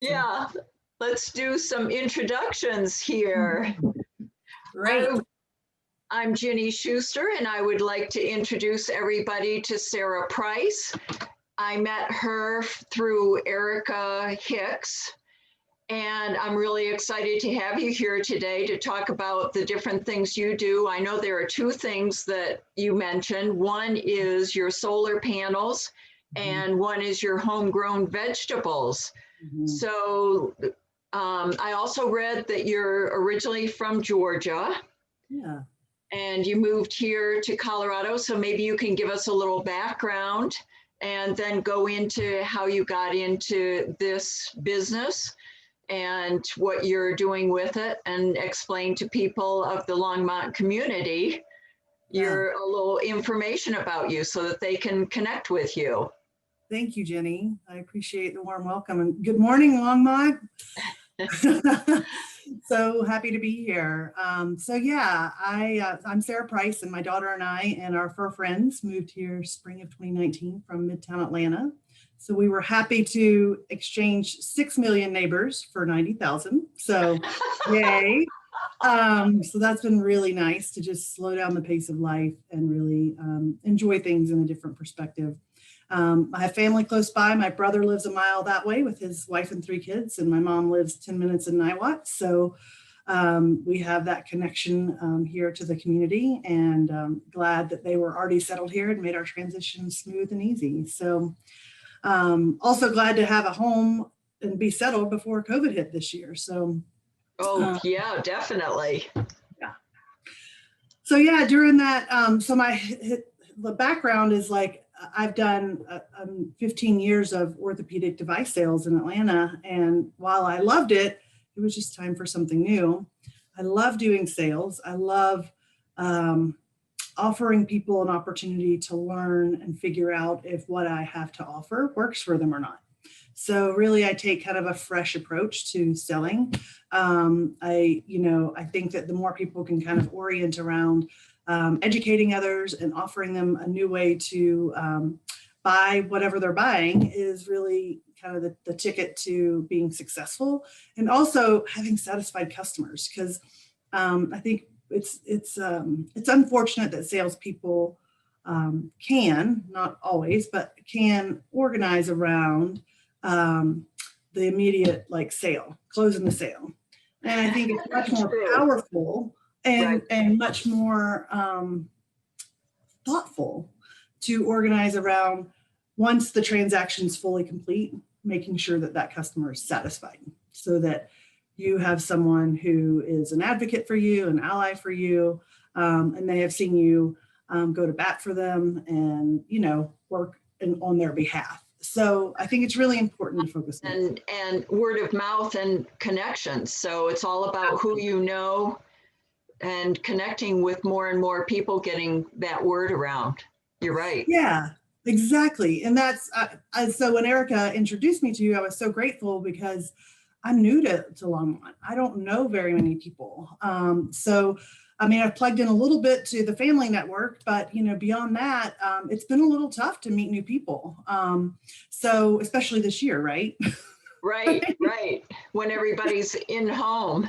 Yeah, let's do some introductions here. Great. I'm Ginny Schuster, and I would like to introduce everybody to SPrice. I met her through Erica Hicks, and I'm really excited to have you here today to talk about the different things you do. I know there are two things that you mentioned. One is your solar panels, and one is your homegrown vegetables. So I also read that you're originally from Georgia. Yeah. And you moved here to Colorado. So maybe you can give us a little background and then go into how you got into this business and what you're doing with it, and explain to people of the Longmont community a little information about you so that they can connect with you. Thank you, Jenny. I appreciate the warm welcome, and good morning, Longmont. So happy to be here. So yeah, I'm SPrice, and my daughter and I and our four friends moved here spring of 2019 from Midtown Atlanta. So we were happy to exchange 6 million neighbors for 90,000. So yay. So that's been really nice to just slow down the pace of life and really enjoy things in a different perspective. I have family close by. My brother lives a mile that way with his wife and 3 kids, and my mom lives 10 minutes in Niwot. So we have that connection here to the community, and glad that they were already settled here and made our transition smooth and easy. So also glad to have a home and be settled before COVID hit this year. So yeah, definitely. Yeah. So yeah, during that, so the background is like, I've done 15 years of orthopedic device sales in Atlanta. And while I loved it, it was just time for something new. I love doing sales. I love offering people an opportunity to learn and figure out if what I have to offer works for them or not. So really, I take kind of a fresh approach to selling. I think that the more people can kind of orient around educating others and offering them a new way to buy whatever they're buying is really kind of the ticket to being successful, and also having satisfied customers. Because I think it's unfortunate that salespeople can, not always, but can organize around the immediate sale, closing the sale. And I think it's much more powerful and much more thoughtful to organize around, once the transaction's fully complete, making sure that that customer is satisfied, so that you have someone who is an advocate for you, an ally for you, and they have seen you go to bat for them and, work on their behalf. So I think it's really important to focus on and word of mouth and connections. So it's all about who you know and connecting with more and more people, getting that word around. You're right. Yeah, exactly. And that's so when Erica introduced me to you, I was so grateful, because I'm new to Longmont. I don't know very many people. So I mean, I've plugged in a little bit to the family network, but beyond that, it's been a little tough to meet new people. So especially this year, right? Right. When everybody's in home.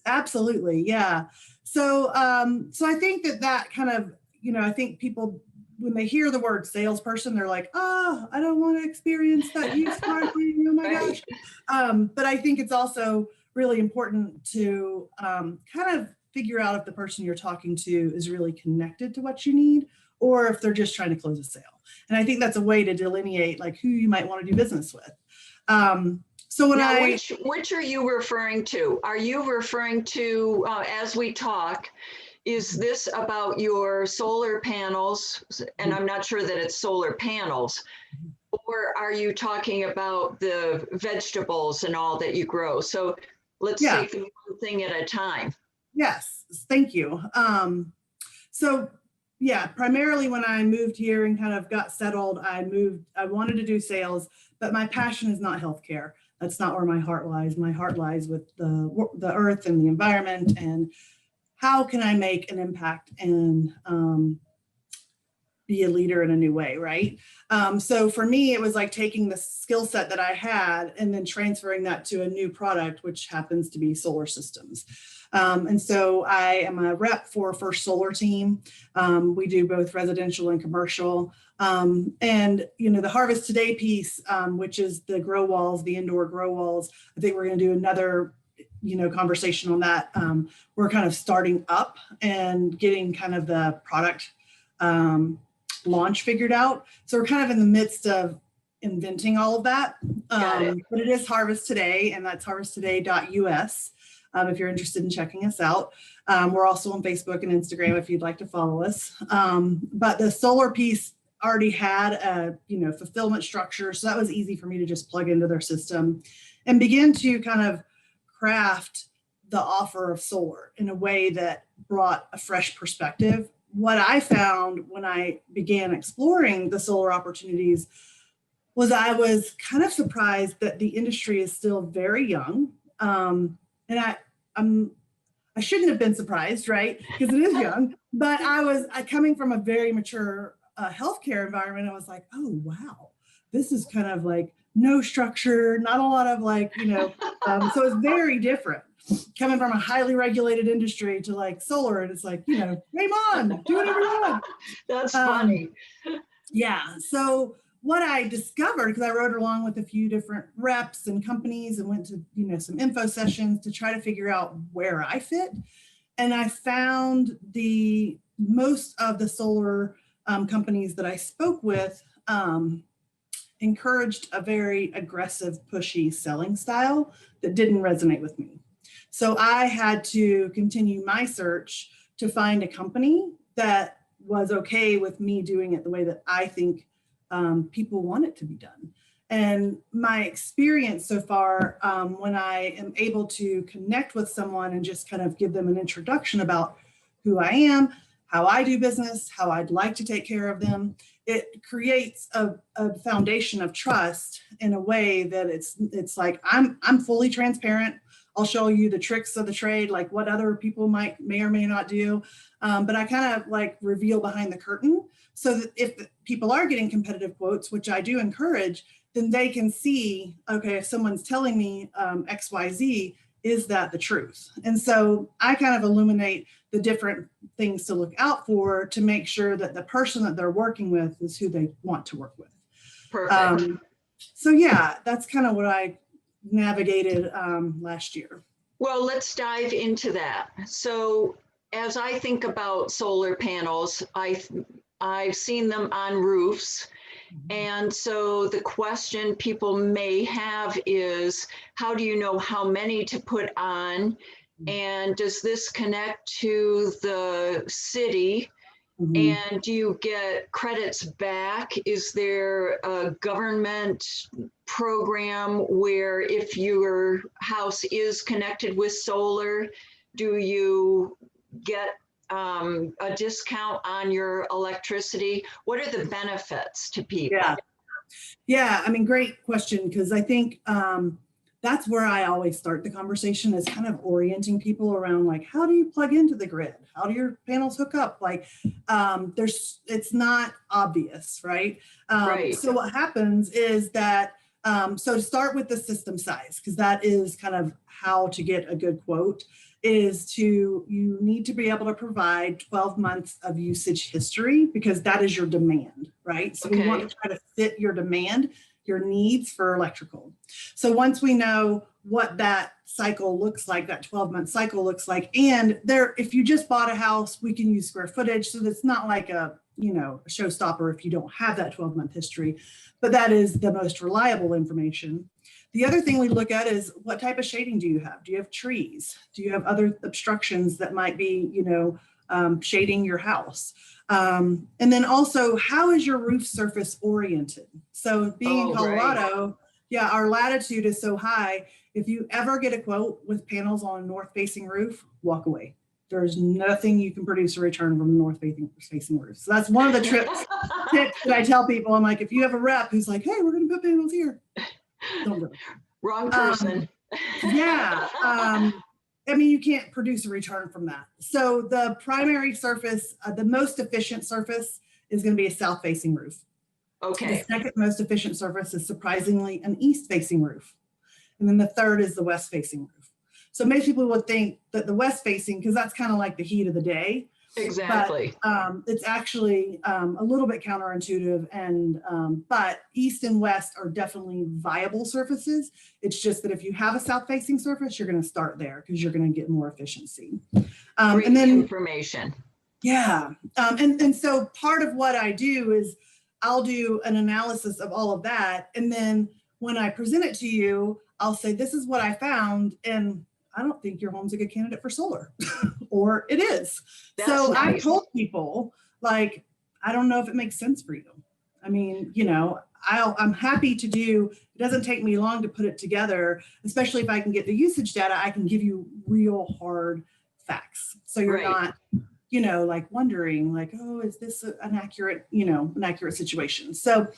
Absolutely, yeah. So so I think that kind of, I think people, when they hear the word salesperson, they're like, oh, I don't want to experience that used car thing. Oh my gosh. But I think it's also really important to kind of figure out if the person you're talking to is really connected to what you need, or if they're just trying to close a sale. And I think that's a way to delineate who you might want to do business with. So when now, which are you referring to? Are you referring to, as we talk, is this about your solar panels? And I'm not sure that it's solar panels. Or are you talking about the vegetables and all that you grow? So let's take one thing at a time. Yes, thank you. So yeah, primarily when I moved here and kind of got settled, I wanted to do sales, but my passion is not healthcare. That's not where my heart lies. My heart lies with the earth and the environment, and how can I make an impact and be a leader in a new way, right? So for me, it was like taking the skill set that I had and then transferring that to a new product, which happens to be solar systems. And so I am a rep for First Solar Team. We do both residential and commercial. And, you know, the Harvest Today piece, which is the grow walls, the indoor grow walls, I think we're going to do another, you know, conversation on that. We're kind of starting up and getting kind of the product launch figured out. So we're kind of in the midst of inventing all of that. But it is Harvest Today, and that's harvesttoday.us. If you're interested in checking us out. We're also on Facebook and Instagram if you'd like to follow us. But the solar piece already had a, you know, fulfillment structure. So that was easy for me to just plug into their system and begin to kind of craft the offer of solar in a way that brought a fresh perspective. What I found when I began exploring the solar opportunities was I was kind of surprised that the industry is still very young. And I shouldn't have been surprised, right? Because it is young, but I coming from a very mature healthcare environment, I was like, oh, wow, this is kind of like no structure, not a lot of like, you know, so it's very different coming from a highly regulated industry to like solar. And it's like, you know, game on, do whatever you want. That's funny. Yeah. So what I discovered, because I rode along with a few different reps and companies and went to, you know, some info sessions to try to figure out where I fit. And I found the most of the solar companies that I spoke with encouraged a very aggressive, pushy selling style that didn't resonate with me. So I had to continue my search to find a company that was okay with me doing it the way that I think people want it to be done. And my experience so far, when I am able to connect with someone and just kind of give them an introduction about who I am, how I do business, how I'd like to take care of them, it creates a foundation of trust in a way that it's like I'm fully transparent. I'll show you the tricks of the trade, like what other people may or may not do. But I kind of like reveal behind the curtain so that if people are getting competitive quotes, which I do encourage, then they can see, okay, if someone's telling me X, Y, Z, is that the truth? And so I kind of illuminate the different things to look out for to make sure that the person that they're working with is who they want to work with. Perfect. So yeah, that's kind of what I navigated last year. Well, let's dive into that. So as I think about solar panels, I've seen them on roofs. And so the question people may have is, how do you know how many to put on? And does this connect to the city? And do you get credits back? Is there a government program where if your house is connected with solar, do you get a discount on your electricity? What are the benefits to people? Yeah, I mean, great question, because I think that's where I always start the conversation, is kind of orienting people around like, how do you plug into the grid? How do your panels hook up? Like it's not obvious, right? So what happens is that, so to start with the system size, because that is kind of how to get a good quote, is you need to be able to provide 12 months of usage history, because that is your demand, right? So we want to try to fit your demand, your needs for electrical. So once we know what that cycle looks like, that 12-month cycle looks like, and if you just bought a house, we can use square footage. So that's not like a showstopper if you don't have that 12-month history, but that is the most reliable information. The other thing we look at is, what type of shading do you have? Do you have trees? Do you have other obstructions that might be, shading your house? And then also, how is your roof surface oriented? So being in Colorado, our latitude is so high. If you ever get a quote with panels on a north-facing roof, walk away. There's nothing you can produce a return from a north-facing roof. So that's one of the tips that I tell people. I'm like, if you have a rep who's like, hey, we're going to put panels here, don't do it. Wrong person. I mean, you can't produce a return from that. So the primary surface, the most efficient surface, is going to be a south-facing roof. Okay. The second most efficient surface is surprisingly an east-facing roof. And then the third is the west-facing roof. So most people would think that the west-facing, because that's kind of like the heat of the day. Exactly. But it's actually a little bit counterintuitive, and but east and west are definitely viable surfaces. It's just that if you have a south-facing surface, you're going to start there because you're going to get more efficiency. Great and then information. Yeah, and so part of what I do is I'll do an analysis of all of that, and then when I present it to you, I'll say, this is what I found, and I don't think your home's a good candidate for solar, or it is. That's so nice. I told people, like, I don't know if it makes sense for you. I mean, you know, I'm happy to do, it doesn't take me long to put it together, especially if I can get the usage data, I can give you real hard facts. So you're not, you know, like wondering like, oh, is this an accurate, you know, an accurate situation? So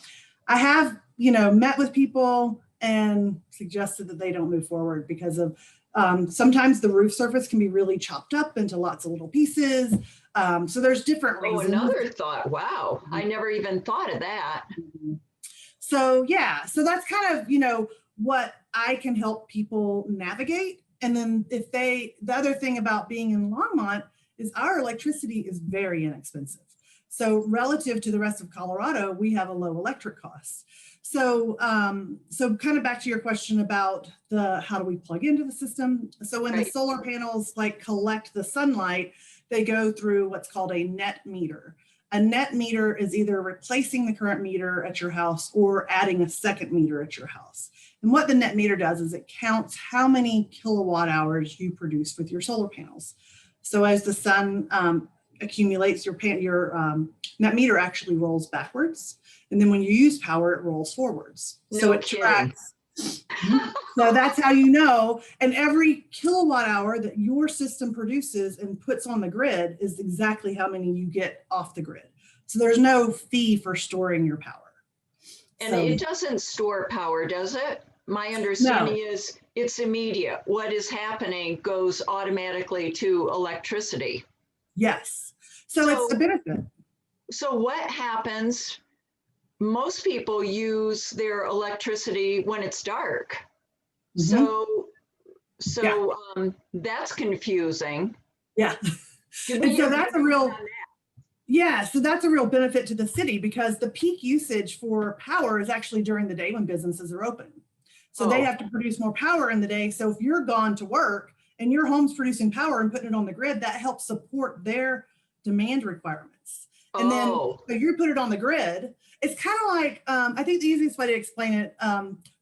I have, you know, met with people and suggested that they don't move forward because of sometimes the roof surface can be really chopped up into lots of little pieces. So there's different reasons. Oh, another thought. Wow. I never even thought of that. So yeah, so that's kind of, you know, what I can help people navigate. And then the other thing about being in Longmont is our electricity is very inexpensive. So relative to the rest of Colorado, we have a low electric cost. So, so kind of back to your question about how do we plug into the system? So when the solar panels like collect the sunlight, they go through what's called a net meter. A net meter is either replacing the current meter at your house or adding a second meter at your house. And what the net meter does is it counts how many kilowatt hours you produce with your solar panels. So as the sun accumulates, your net meter actually rolls backwards. And then when you use power, it rolls forwards. So it tracks. So that's how you know. And every kilowatt hour that your system produces and puts on the grid is exactly how many you get off the grid. So there's no fee for storing your power. And it doesn't store power, does it? My understanding is it's immediate. What is happening goes automatically to electricity. Yes. So it's a benefit. So what happens? Most people use their electricity when it's dark. So that's confusing. Yeah. And so that's a real, so that's a real benefit to the city because the peak usage for power is actually during the day when businesses are open. So they have to produce more power in the day. So if you're gone to work and your home's producing power and putting it on the grid, that helps support their demand requirements. And then so you put it on the grid. It's kind of like, I think the easiest way to explain it,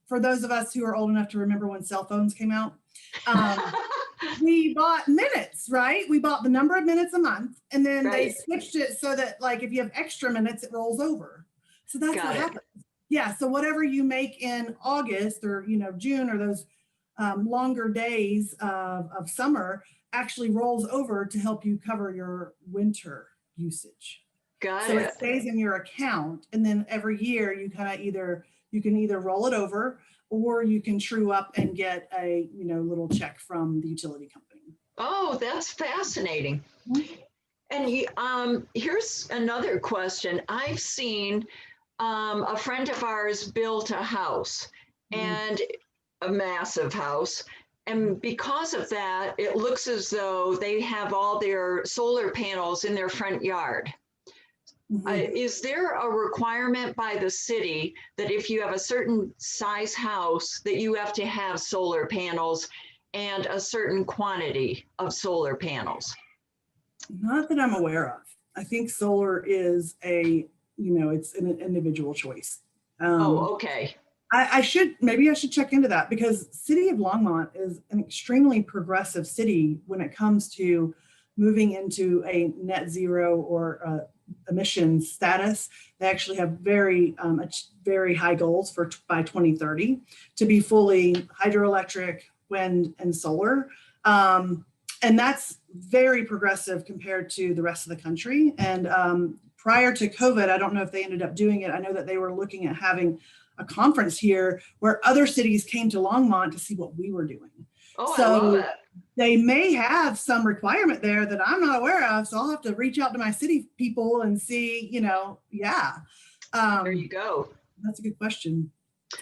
for those of us who are old enough to remember when cell phones came out, we bought minutes, right? We bought the number of minutes a month, and then they switched it so that like if you have extra minutes, it rolls over. So that's what happens. Yeah, so whatever you make in August or, you know, June or those longer days of summer actually rolls over to help you cover your winter usage. So it stays in your account, and then every year you kind of you can either roll it over or you can true up and get a, you know, little check from the utility company. Oh, that's fascinating. And here's another question. I've seen a friend of ours built a house, and a massive house. And because of that, it looks as though they have all their solar panels in their front yard. Is there a requirement by the city that if you have a certain size house that you have to have solar panels and a certain quantity of solar panels? Not that I'm aware of. I think solar is it's an individual choice. Okay. Maybe I should check into that because City of Longmont is an extremely progressive city when it comes to moving into a net zero or emissions status. They actually have very high goals by 2030 to be fully hydroelectric, wind, and solar. And that's very progressive compared to the rest of the country. And prior to COVID, I don't know if they ended up doing it. I know that they were looking at having a conference here where other cities came to Longmont to see what we were doing. I love it. they may have some requirement there that I'm not aware of. So I'll have to reach out to my city people and see, yeah. There you go. That's a good question.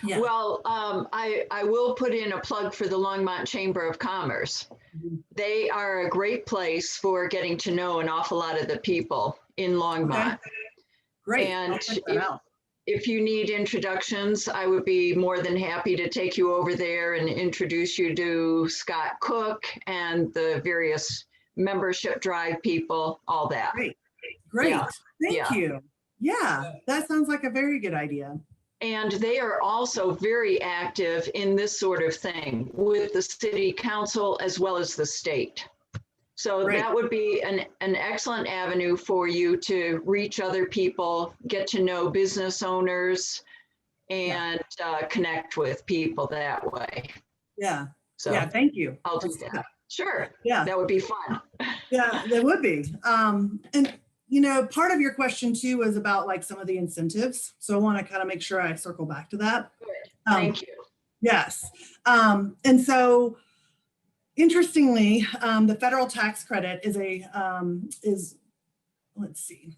Yeah. Well, I will put in a plug for the Longmont Chamber of Commerce. Mhm. They are a great place for getting to know an awful lot of the people in Longmont. Okay. Great. And I'll check that out. if you need introductions, I would be more than happy to take you over there and introduce you to Scott Cook and the various membership drive people, all that. Great. Great. Yeah. Thank you. Yeah, that sounds like a very good idea. And they are also very active in this sort of thing with the city council as well as the state. So Great. that would be an excellent avenue for you to reach other people, get to know business owners, and connect with people that way. Yeah. So yeah, thank you. I'll do that. Sure. Yeah. That would be fun. Yeah, that would be. And part of your question too was about like some of the incentives. So I want to kind of make sure I circle back to that. Good. Thank you. Yes. And so interestingly, the federal tax credit is let's see,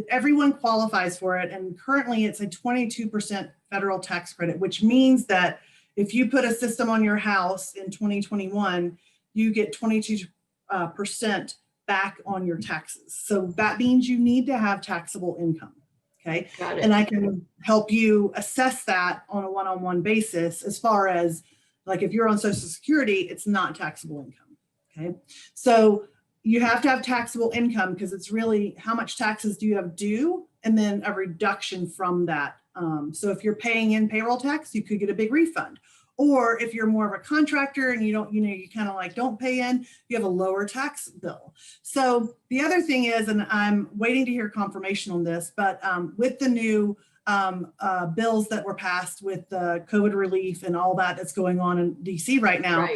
everyone qualifies for it. And currently it's a 22% federal tax credit, which means that if you put a system on your house in 2021, you get 22% back on your taxes. So that means you need to have taxable income. Okay. Got it. And I can help you assess that on a one-on-one basis as far as like if you're on Social Security, it's not taxable income. Okay. So you have to have taxable income because it's really how much taxes do you have due and then a reduction from that. So if you're paying in payroll tax, you could get a big refund. Or if you're more of a contractor and you don't, you kind of like don't pay in, you have a lower tax bill. So the other thing is, and I'm waiting to hear confirmation on this, but with the new bills that were passed with the COVID relief and all that that's going on in DC right now,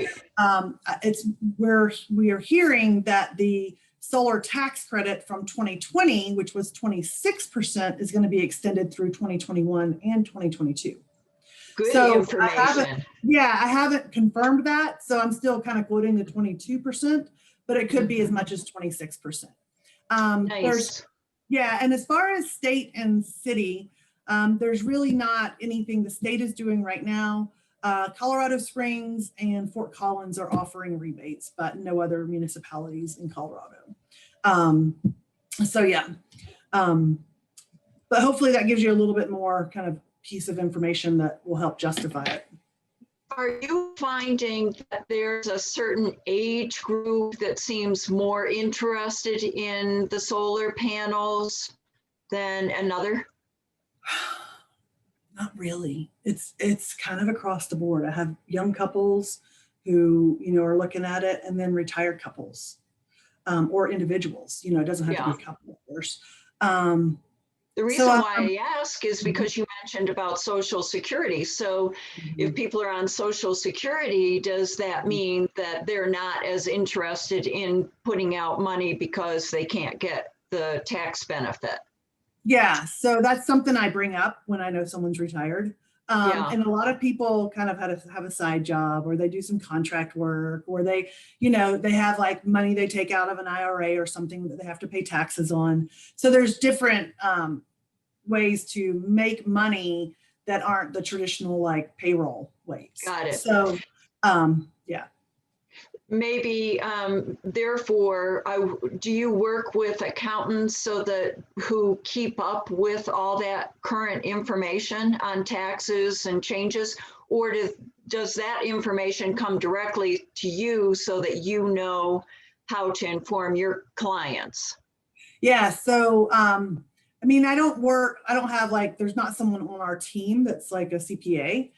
we are hearing that the solar tax credit from 2020, which was 26%, is going to be extended through 2021 and 2022. Good information. I haven't confirmed that. So I'm still kind of quoting the 22%, but it could be as much as 26%. Nice. And as far as state and city, there's really not anything the state is doing right now. Colorado Springs and Fort Collins are offering rebates, but no other municipalities in Colorado. But hopefully that gives you a little bit more kind of piece of information that will help justify it. Are you finding that there's a certain age group that seems more interested in the solar panels than another? Not really. It's kind of across the board. I have young couples who, are looking at it, and then retired couples or individuals. It doesn't have to be a couple, of course. The reason why I ask is because you mentioned about Social Security. So if people are on Social Security, does that mean that they're not as interested in putting out money because they can't get the tax benefit? Yeah, so that's something I bring up when I know someone's retired. And a lot of people kind of have a side job, or they do some contract work, or they have like money they take out of an IRA or something that they have to pay taxes on. So there's different ways to make money that aren't the traditional like payroll ways. Got it. So maybe therefore, do you work with accountants who keep up with all that current information on taxes and changes, or does that information come directly to you so that you know how to inform your clients? Yeah, so I don't have like, there's not someone on our team that's like a CPA.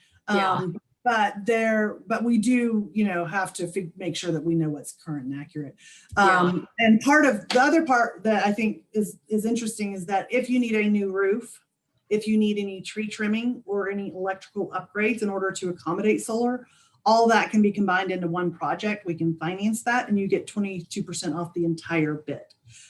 But we do, have to make sure that we know what's current and accurate. And the other part that I think is interesting is that if you need a new roof, if you need any tree trimming or any electrical upgrades in order to accommodate solar, all that can be combined into one project. We can finance that, and you get 22% off the entire bid.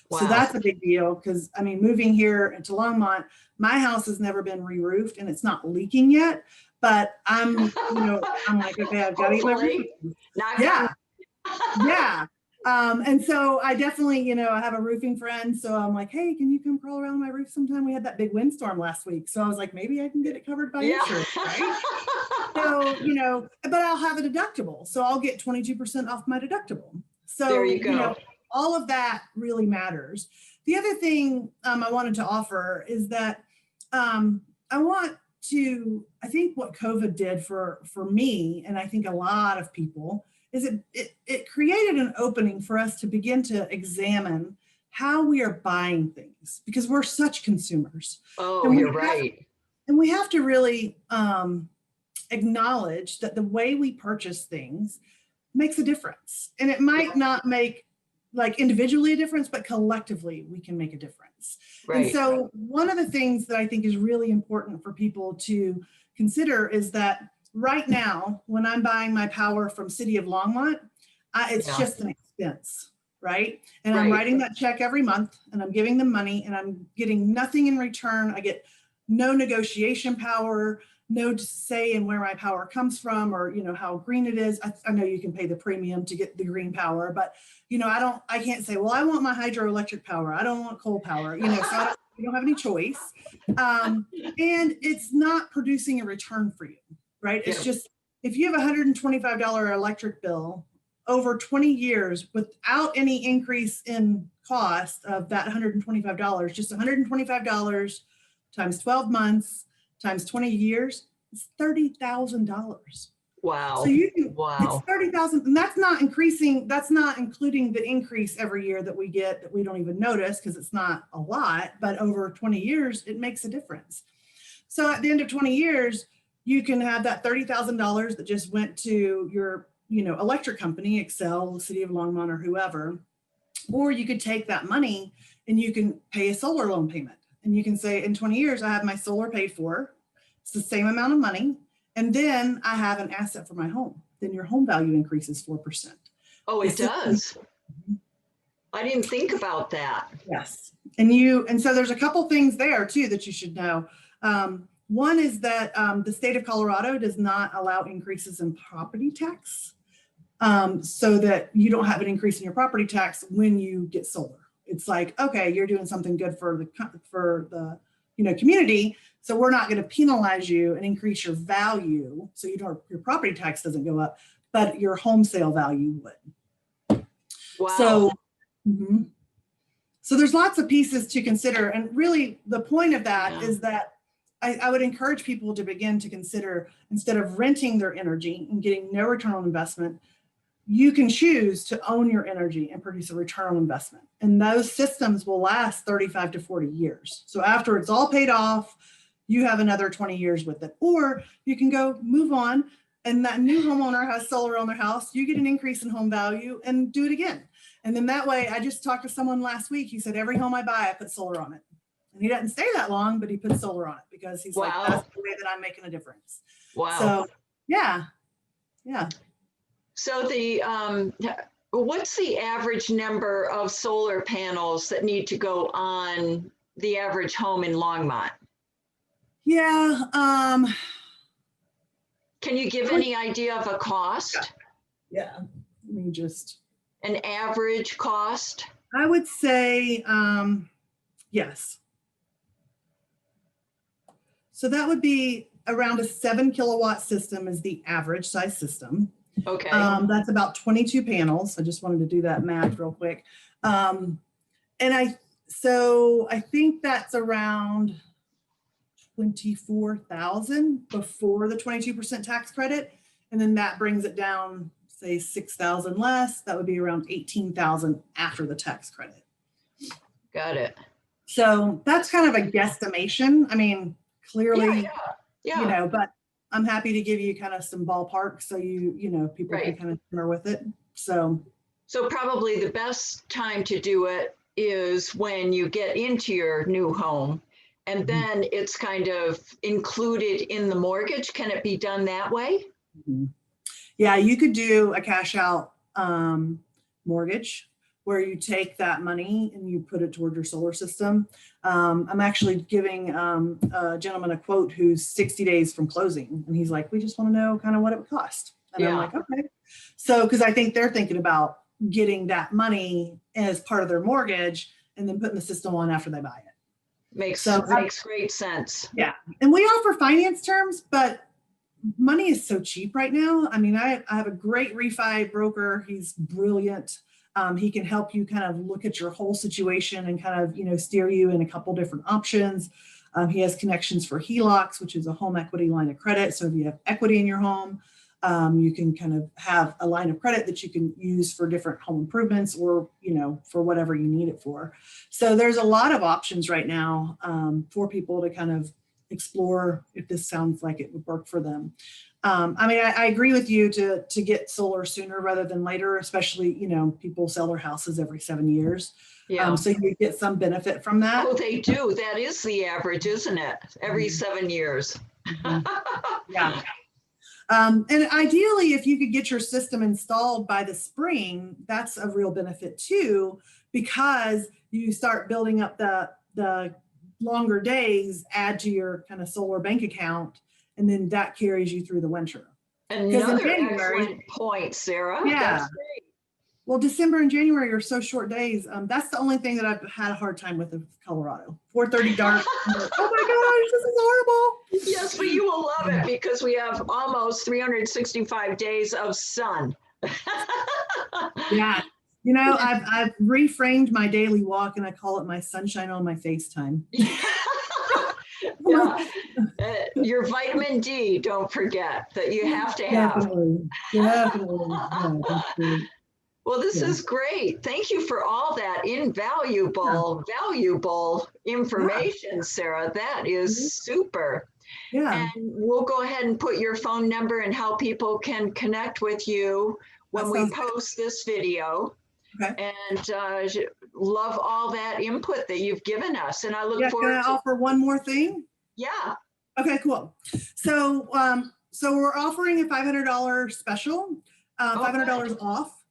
Wow. So that's a big deal because, moving here into Longmont, my house has never been re-roofed and it's not leaking yet. But I'm like, okay, I've got to get my roof. Yeah. And so I definitely, I have a roofing friend. So I'm like, hey, can you come crawl around my roof sometime? We had that big windstorm last week. So I was like, maybe I can get it covered by Yeah. insurance, right? So, but I'll have a deductible. So I'll get 22% off my deductible. There So, you go. all of that really matters. The other thing I wanted to offer is that I think what COVID did for me, and I think a lot of people, is it created an opening for us to begin to examine how we are buying things because we're such consumers. Oh, And you're right. we have to really acknowledge that the way we purchase things makes a difference. And it might Yeah, not make like individually a difference, but collectively we can make a difference. And right. so one of the things that I think is really important for people to consider is that right now, when I'm buying my power from City of Longmont, it's Yeah, just an expense, right? And I'm right. writing that check every month and I'm giving them money and I'm getting nothing in return. I get no negotiation power, no say in where my power comes from or how green it is. I know you can pay the premium to get the green power, but I can't say, well, I want my hydroelectric power, I don't want coal power, so you don't have any choice. And it's not producing a return for you, right? It's Yeah. just if you have a $125 electric bill over 20 years without any increase in cost of that $125, just $125 times 12 months times 20 years, it's $30,000. So Wow. it's Wow. 30,000, and that's not increasing, that's not including the increase every year that we get that we don't even notice because it's not a lot, but over 20 years, it makes a difference. So at the end of 20 years, you can have that $30,000 that just went to your, electric company, Excel, City of Longmont, or whoever, or you could take that money and you can pay a solar loan payment. And you can say, in 20 years, I have my solar paid for. It's the same amount of money. And then I have an asset for my home. Then your home value increases 4%. Oh, The it system, does. I didn't think about that. yes. And so there's a couple things there too that you should know. One is that the state of Colorado does not allow increases in property tax. So that you don't have an increase in your property tax when you get solar. It's like, okay, you're doing something good for the community, so we're not going to penalize you and increase your value, so your property tax doesn't go up, but your home sale value would. Wow. So, so there's lots of pieces to consider, and really the point of that is that I would encourage people to begin to consider, instead of renting their energy and getting no return on investment, you can choose to own your energy and produce a return on investment. And those systems will last 35 to 40 years. So after it's all paid off, you have another 20 years with it. Or you can go move on, and that new homeowner has solar on their house, you get an increase in home value and do it again. And then that way, I just talked to someone last week, he said, every home I buy, I put solar on it. And he doesn't stay that long, but he puts solar on it because he's like, that's the way that I'm making a difference. Wow. So yeah. So what's the average number of solar panels that need to go on the average home in Longmont? Yeah. Can you give any idea of a cost? Yeah. Let me just. An average cost? I would say yes. So that would be around a 7 kilowatt system is the average size system. Okay. That's about 22 panels. I just wanted to do that math real quick. And I think that's around 24,000 before the 22% tax credit. And then that brings it down, say 6,000 less. That would be around 18,000 after the tax credit. Got it. So that's kind of a guesstimation. I mean, clearly, Yeah. But I'm happy to give you kind of some ballpark so people can kind of simmer with it. So probably the best time to do it is when you get into your new home, and then it's kind of included in the mortgage. Can it be done that way? Yeah, you could do a cash out mortgage where you take that money and you put it toward your solar system. I'm actually giving a gentleman a quote who's 60 days from closing. And he's like, we just want to know kind of what it would cost. And I'm like, okay. So, because I think they're thinking about getting that money as part of their mortgage and then putting the system on after they buy it. Makes great sense. Yeah. And we offer finance terms, but money is so cheap right now. I mean, I have a great refi broker. He's brilliant. He can help you kind of look at your whole situation and kind of, steer you in a couple different options. He has connections for HELOCs, which is a home equity line of credit. So if you have equity in your home, you can kind of have a line of credit that you can use for different home improvements or, for whatever you need it for. So there's a lot of options right now for people to kind of explore if this sounds like it would work for them. I mean, I agree with you to get solar sooner rather than later, especially, people sell their houses every 7 years. Yeah. So you get some benefit from that. Oh, they do. That is the average, isn't it? Every 7 years. Yeah. And ideally, if you could get your system installed by the spring, that's a real benefit too, because you start building up the longer days, add to your kind of solar bank account, and then that carries you through the winter. Another excellent point, Sarah. Yeah. That's great. Well, December and January are so short days. That's the only thing that I've had a hard time with Colorado. 4:30 dark. Oh my gosh, this is horrible. Yes, but you will love it because we have almost 365 days of sun. Yeah. I've reframed my daily walk and I call it my sunshine on my face time. Yeah. Your vitamin D, don't forget that you have to have. Definitely. Yeah, well, this is great. Thank you for all that valuable information, Sarah. That is super. Yeah. And we'll go ahead and put your phone number and how people can connect with you when we post this video. Okay. And love all that input that you've given us. And I look forward to offer one more thing. Yeah. Okay, cool. So we're offering a $500 special, $500 off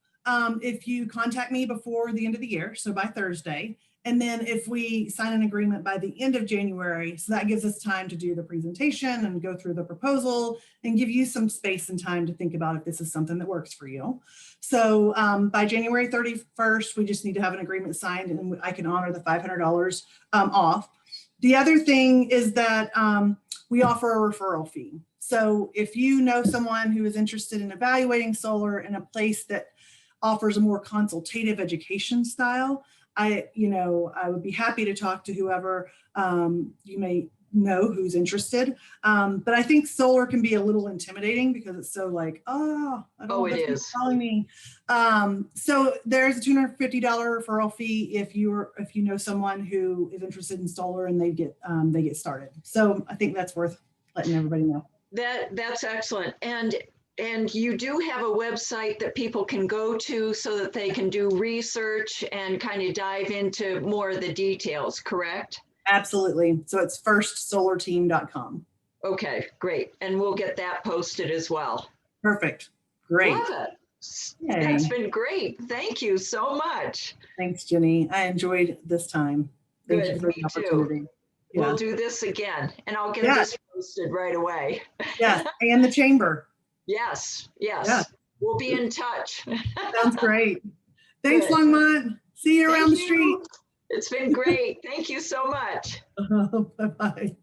if you contact me before the end of the year, so by Thursday. And then if we sign an agreement by the end of January, so that gives us time to do the presentation and go through the proposal and give you some space and time to think about if this is something that works for you. So by January 31st, we just need to have an agreement signed and I can honor the $500 off. The other thing is that we offer a referral fee. So if you know someone who is interested in evaluating solar in a place that offers a more consultative education style, I would be happy to talk to whoever you may know who's interested. But I think solar can be a little intimidating because it's so like, I don't know if it's calling me. So there's a $250 referral fee if you know someone who is interested in solar and they get started. So I think that's worth letting everybody know. That's excellent. And you do have a website that people can go to so that they can do research and kind of dive into more of the details, correct? Absolutely. So it's firstsolarteam.com. Okay, great. And we'll get that posted as well. Perfect. Great. Love it. Yay. That's been great. Thank you so much. Thanks, Ginny. I enjoyed this time. Thank you for the opportunity. Too. Yeah. We'll do this again and I'll get this posted right away. Yes, and the chamber. Yes. Yeah. We'll be in touch. Sounds great. Thanks, Longmont. See you around the street. It's been great. Thank you so much. Bye-bye.